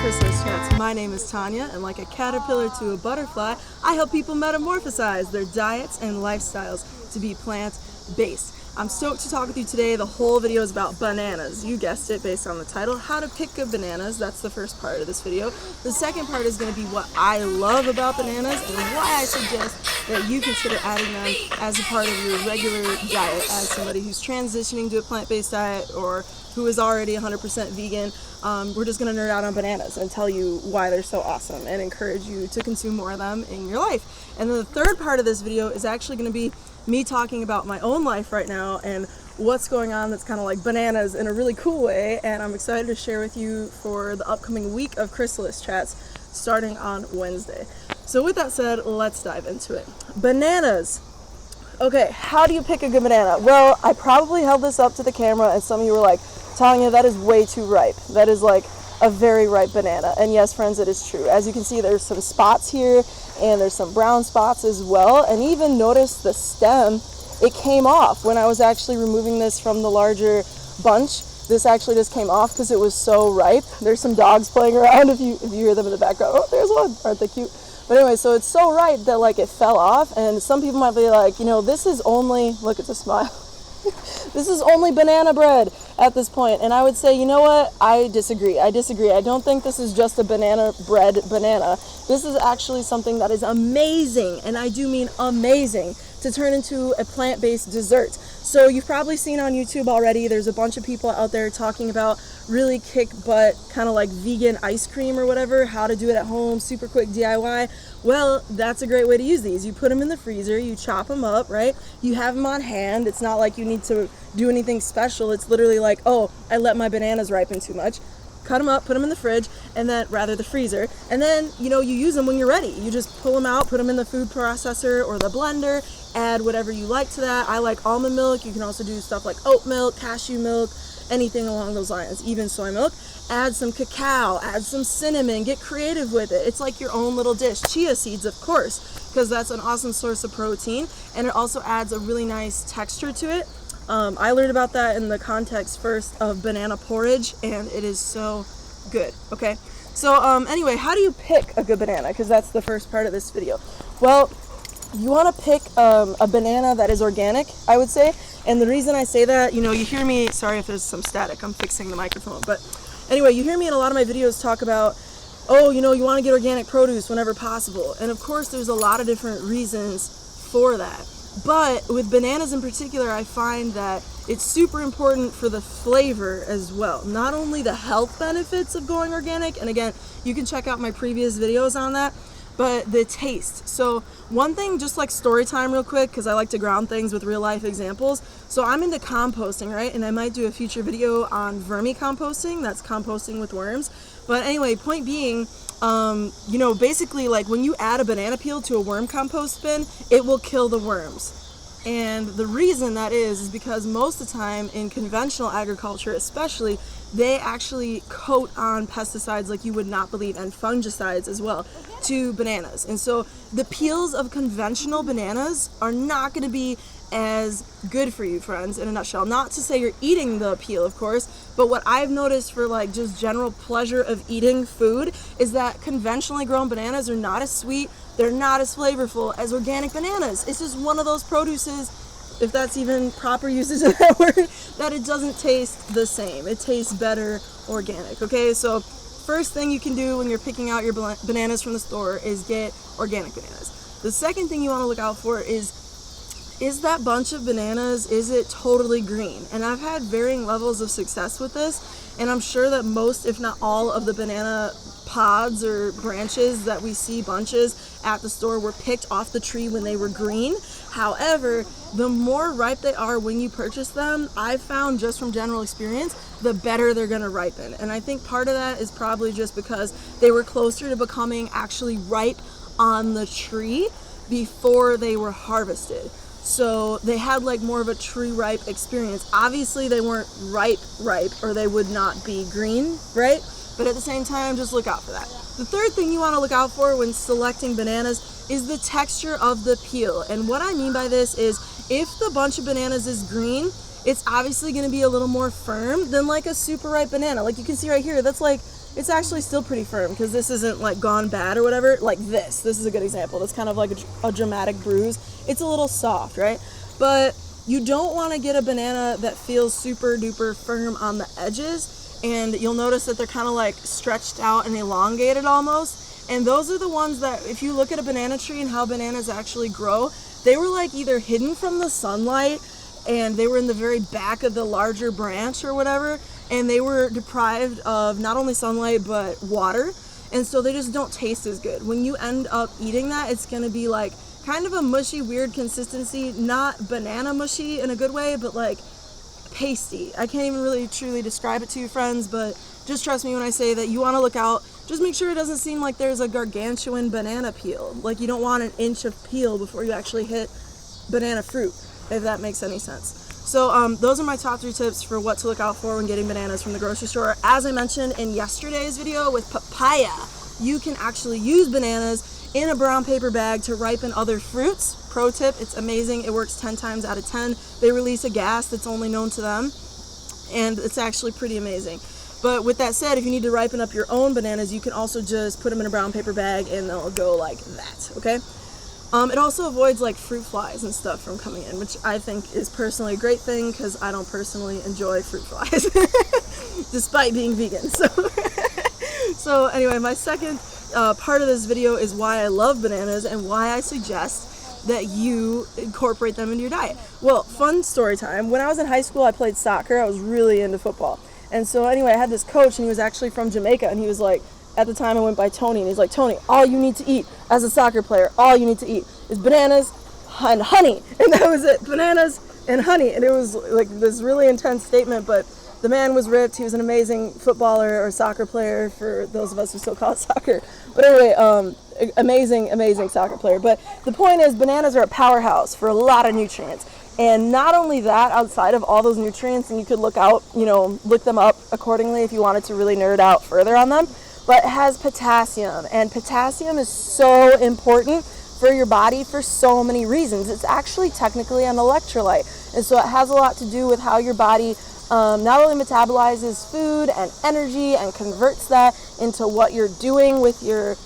Chrysalis Chats. My name is Tanya, and like a caterpillar to a butterfly, I help people metamorphosize their diets and lifestyles to be plant-based. I'm stoked to talk with you today. The whole video is about bananas. You guessed it based on the title, how to pick good bananas. That's the first part of this video. The second part is going to be what I love about bananas and why I suggest that you consider adding them as a part of your regular diet as somebody who's transitioning to a plant-based diet or who is already 100% vegan. We're just going to nerd out on bananas and tell you why they're so awesome and encourage you to consume more of them in your life. And then the third part of this video is actually going to be me talking about my own life right now and what's going on that's kind of like bananas in a really cool way, and I'm excited to share with you for the upcoming week of Chrysalis Chats starting on Wednesday. So with that said, let's dive into it. Bananas. Okay, how do you pick a good banana? Well, I probably held this up to the camera and some of you were like, Tanya, that is way too ripe. That is like a very ripe banana. And yes, friends, it is true. As you can see, there's some spots here and there's some brown spots as well. And even notice the stem, it came off when I was actually removing this from the larger bunch. This actually just came off because it was so ripe. There's some dogs playing around if you hear them in the background. Oh, there's one. Aren't they cute? But anyway, so it's so ripe that like it fell off, and some people might be like, you know, this is only, look at the smile. This is only banana bread at this point. And I would say, you know what? I disagree. I don't think this is just a banana bread banana. This is actually something that is amazing, and I do mean amazing, to turn into a plant-based dessert. So you've probably seen on YouTube already, there's a bunch of people out there talking about really kick butt, kind of like vegan ice cream or whatever, how to do it at home, super quick DIY. Well, that's a great way to use these. You put them in the freezer, you chop them up, right? You have them on hand. It's not like you need to do anything special. It's literally like, oh, I let my bananas ripen too much. Cut them up, put them in the fridge, and then, rather the freezer, and then, you know, you use them when you're ready. You just pull them out, put them in the food processor or the blender, add whatever you like to that. I like almond milk. You can also do stuff like oat milk, cashew milk, anything along those lines, even soy milk. Add some cacao, add some cinnamon, get creative with it. It's like your own little dish. Chia seeds, of course, because that's an awesome source of protein, and it also adds a really nice texture to it. I learned about that in the context first of banana porridge, and it is so good. Okay, so anyway, how do you pick a good banana? Because that's the first part of this video. Well, you want to pick a banana that is organic, I would say. And the reason I say that, you know, you hear me, sorry if there's some static, I'm fixing the microphone, but anyway, you hear me in a lot of my videos talk about, oh, you know, you want to get organic produce whenever possible. And of course, there's a lot of different reasons for that. But with bananas in particular, I find that it's super important for the flavor as well. Not only the health benefits of going organic, and again, you can check out my previous videos on that, but the taste. So one thing, just like story time real quick, because I like to ground things with real life examples. So I'm into composting, right? And I might do a future video on vermicomposting. That's composting with worms. But anyway, point being, you know, basically like when you add a banana peel to a worm compost bin, it will kill the worms. And the reason that is because most of the time in conventional agriculture especially, they actually coat on pesticides like you would not believe, and fungicides as well, to bananas. And so the peels of conventional bananas are not going to be as good for you, friends, in a nutshell. Not to say you're eating the peel, of course, but what I've noticed for like just general pleasure of eating food is that conventionally grown bananas are not as sweet, they're not as flavorful as organic bananas. It's just one of those produces, if that's even proper usage of that word, that it doesn't taste the same. It tastes better organic, okay? So first thing you can do when you're picking out your bananas from the store is get organic bananas. The second thing you want to look out for is that bunch of bananas, is it totally green? And I've had varying levels of success with this, and I'm sure that most, if not all, of the banana pods or branches that we see bunches at the store were picked off the tree when they were green. However, the more ripe they are when you purchase them, I've found just from general experience, the better they're gonna ripen. And I think part of that is probably just because they were closer to becoming actually ripe on the tree before they were harvested. So they had like more of a tree ripe experience. Obviously they weren't ripe, or they would not be green, right? But at the same time, just look out for that. The third thing you want to look out for when selecting bananas is the texture of the peel. And what I mean by this is if the bunch of bananas is green, it's obviously going to be a little more firm than like a super ripe banana. Like you can see right here, that's like it's actually still pretty firm because this isn't like gone bad or whatever. Like this is a good example. That's kind of like a dramatic bruise. It's a little soft, right? But you don't want to get a banana that feels super duper firm on the edges, and you'll notice that they're kind of like stretched out and elongated almost. And those are the ones that, if you look at a banana tree and how bananas actually grow, they were like either hidden from the sunlight and they were in the very back of the larger branch or whatever, and they were deprived of not only sunlight but water, and so they just don't taste as good. When you end up eating that, it's going to be like kind of a mushy, weird consistency, not banana mushy in a good way, but like pasty. I can't even really truly describe it to you, friends, but just trust me when I say that you want to look out. Just make sure it doesn't seem like there's a gargantuan banana peel. Like you don't want an inch of peel before you actually hit banana fruit, if that makes any sense. So those are my top 3 tips for what to look out for when getting bananas from the grocery store. As I mentioned in yesterday's video with papaya, you can actually use bananas in a brown paper bag to ripen other fruits. Pro tip, it's amazing. It works 10 times out of 10. They release a gas that's only known to them, and it's actually pretty amazing. But with that said, if you need to ripen up your own bananas, you can also just put them in a brown paper bag and they'll go like that, okay? It also avoids like fruit flies and stuff from coming in, which I think is personally a great thing because I don't personally enjoy fruit flies, despite being vegan. So anyway, my second part of this video is why I love bananas and why I suggest that you incorporate them into your diet. Well, fun story time. When I was in high school, I played soccer. I was really into football. And so anyway, I had this coach, and he was actually from Jamaica, and he was like, at the time I went by Tony, and he's like, Tony, all you need to eat as a soccer player, all you need to eat is bananas and honey. And that was it, bananas and honey. And it was like this really intense statement, but the man was ripped. He was an amazing footballer or soccer player for those of us who still call it soccer. But anyway, amazing soccer player. But the point is, bananas are a powerhouse for a lot of nutrients. And not only that, outside of all those nutrients, and you could look them up accordingly if you wanted to really nerd out further on them, but it has potassium, and potassium is so important for your body for so many reasons. It's actually technically an electrolyte, and so it has a lot to do with how your body not only metabolizes food and energy and converts that into what you're doing with your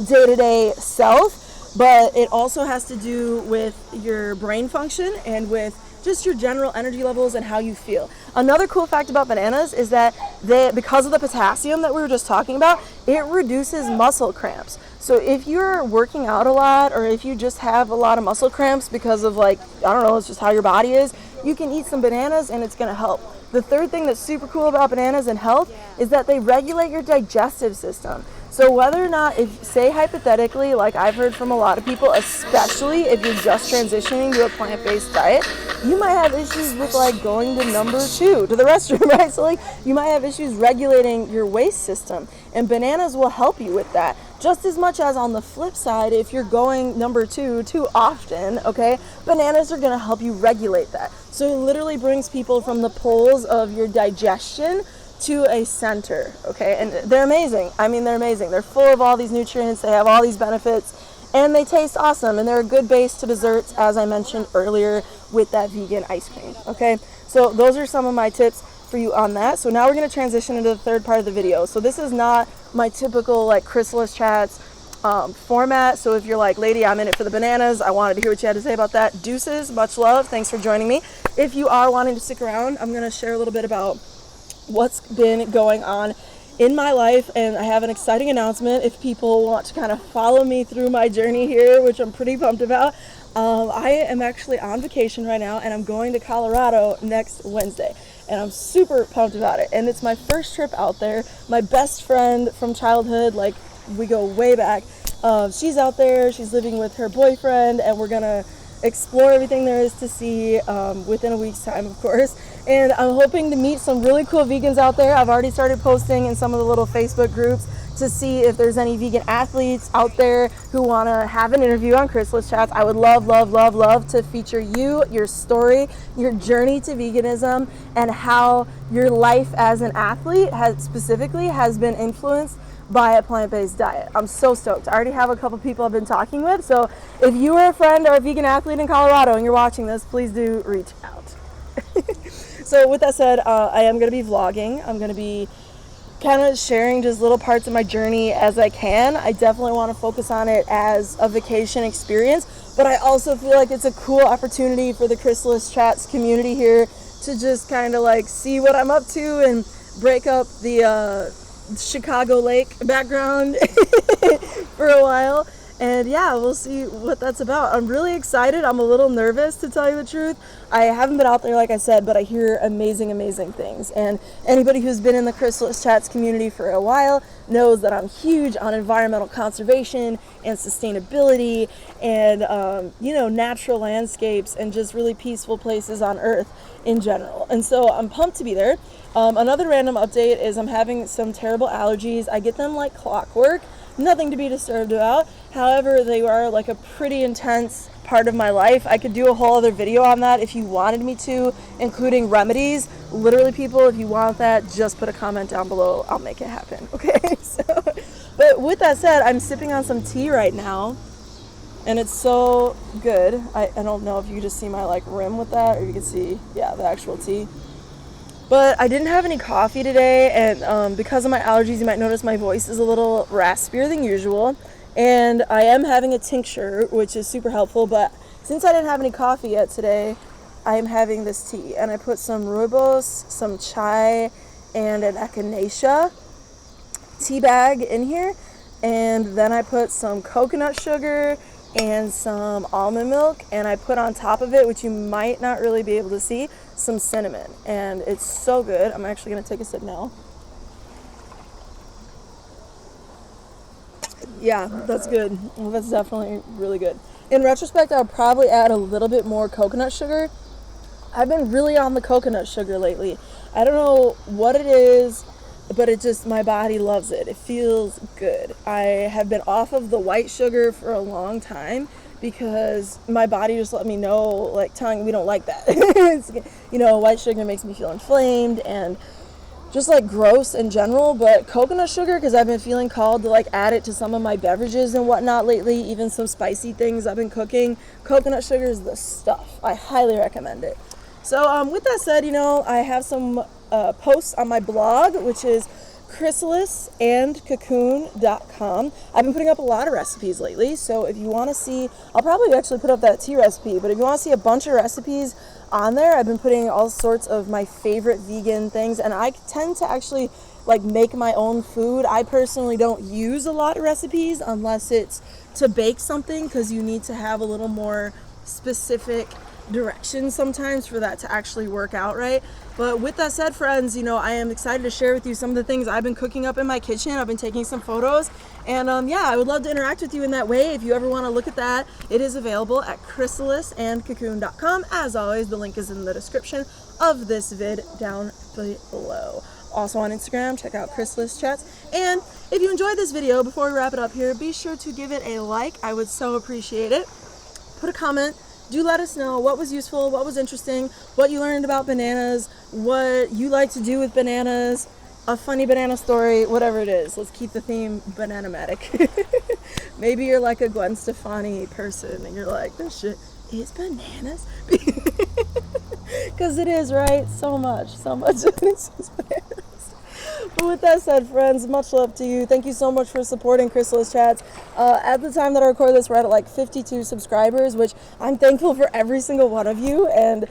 day-to-day self, but it also has to do with your brain function and with just your general energy levels and how you feel. Another cool fact about bananas is that because of the potassium that we were just talking about, it reduces muscle cramps. So if you're working out a lot, or if you just have a lot of muscle cramps because of it's just how your body is, you can eat some bananas and it's gonna help. The third thing that's super cool about bananas and health is that they regulate your digestive system. So whether or not, say hypothetically, like I've heard from a lot of people, especially if you're just transitioning to a plant-based diet, you might have issues with going to number 2 to the restroom, right? So you might have issues regulating your waste system, and bananas will help you with that. Just as much as on the flip side, if you're going number 2 too often, okay, bananas are gonna help you regulate that. So it literally brings people from the poles of your digestion to a center, okay? And they're amazing. I mean, they're amazing. They're full of all these nutrients, they have all these benefits, and they taste awesome, and they're a good base to desserts, as I mentioned earlier with that vegan ice cream, okay? So those are some of my tips for you on that. So now we're going to transition into the third part of the video. So this is not my typical Chrysalis chats format. So if you're like, lady, I'm in it for the bananas, I wanted to hear what you had to say about that. Deuces, much love, thanks for joining me. If you are wanting to stick around, I'm going to share a little bit about what's been going on in my life, and I have an exciting announcement if people want to kind of follow me through my journey here, which I'm pretty pumped about. I am actually on vacation right now, and I'm going to Colorado next Wednesday, and I'm super pumped about it. And it's my first trip out there. My best friend from childhood, we go way back, she's out there, she's living with her boyfriend, and we're gonna explore everything there is to see within a week's time, of course. And I'm hoping to meet some really cool vegans out there. I've already started posting in some of the little Facebook groups to see if there's any vegan athletes out there who want to have an interview on Chrysalis Chats. I would love to feature you, your story, your journey to veganism, and how your life as an athlete has been influenced by a plant-based diet. I'm so stoked. I already have a couple people I've been talking with, so if you are a friend or a vegan athlete in Colorado and you're watching this, please do reach out. So with that said, I am going to be vlogging. I'm going to be kind of sharing just little parts of my journey as I can. I definitely want to focus on it as a vacation experience, but I also feel like it's a cool opportunity for the Chrysalis Chats community here to just kind of like see what I'm up to and break up the Chicago Lake background for a while. And yeah, we'll see what that's about. I'm really excited. I'm a little nervous, to tell you the truth. I haven't been out there, like I said, but I hear amazing things. And anybody who's been in the Chrysalis Chats community for a while knows that I'm huge on environmental conservation and sustainability and, natural landscapes and just really peaceful places on Earth in general. And so I'm pumped to be there. Another random update is I'm having some terrible allergies. I get them like clockwork. Nothing to be disturbed about. However, they are like a pretty intense part of my life. I could do a whole other video on that if you wanted me to, including remedies. Literally, people, if you want that, just put a comment down below. I'll make it happen. Okay? But with that said, I'm sipping on some tea right now, and it's so good. I don't know if you can just see my like rim with that, or you can see, the actual tea. But I didn't have any coffee today, and because of my allergies, you might notice my voice is a little raspier than usual. And I am having a tincture, which is super helpful, but since I didn't have any coffee yet today, I am having this tea. And I put some rooibos, some chai, and an echinacea tea bag in here. And then I put some coconut sugar and some almond milk, and I put on top of it, which you might not really be able to see, some cinnamon. And it's so good. I'm actually going to take a sip now. Yeah, that's good. That's definitely really good. In retrospect, I'll probably add a little bit more coconut sugar. I've been really on the coconut sugar lately. I don't know what it is, but it just, my body loves it. It feels good. I have been off of the white sugar for a long time because my body just let me know, like, tongue, we don't like that. White sugar makes me feel inflamed and just like gross in general, but coconut sugar, because I've been feeling called to like add it to some of my beverages and whatnot lately, even some spicy things I've been cooking. Coconut sugar is the stuff. I highly recommend it. So with that said, I have some posts on my blog, which is chrysalisandcocoon.com. I've been putting up a lot of recipes lately, so if you want to see, I'll probably actually put up that tea recipe, but if you want to see a bunch of recipes on there, I've been putting all sorts of my favorite vegan things, and I tend to actually like make my own food. I personally don't use a lot of recipes unless it's to bake something, because you need to have a little more specific directions sometimes for that to actually work out right. But with that said, friends, I am excited to share with you some of the things I've been cooking up in my kitchen. I've been taking some photos, and I would love to interact with you in that way. If you ever want to look at that, it is available at chrysalisandcocoon.com. As always, the link is in the description of this vid down below. Also on Instagram, check out Chrysalis Chats. And if you enjoyed this video, before we wrap it up here, be sure to give it a like. I would so appreciate it. Put a comment. Do let us know what was useful, what was interesting, what you learned about bananas, what you like to do with bananas, a funny banana story, whatever it is. Let's keep the theme banana-matic. Maybe you're like a Gwen Stefani person and you're like, this shit is bananas. Because it is, right? So much of this is bananas. But with that said, friends, much love to you. Thank you so much for supporting Chrysalis Chats. At the time that I record this, we're at like 52 subscribers, which I'm thankful for every single one of you. And,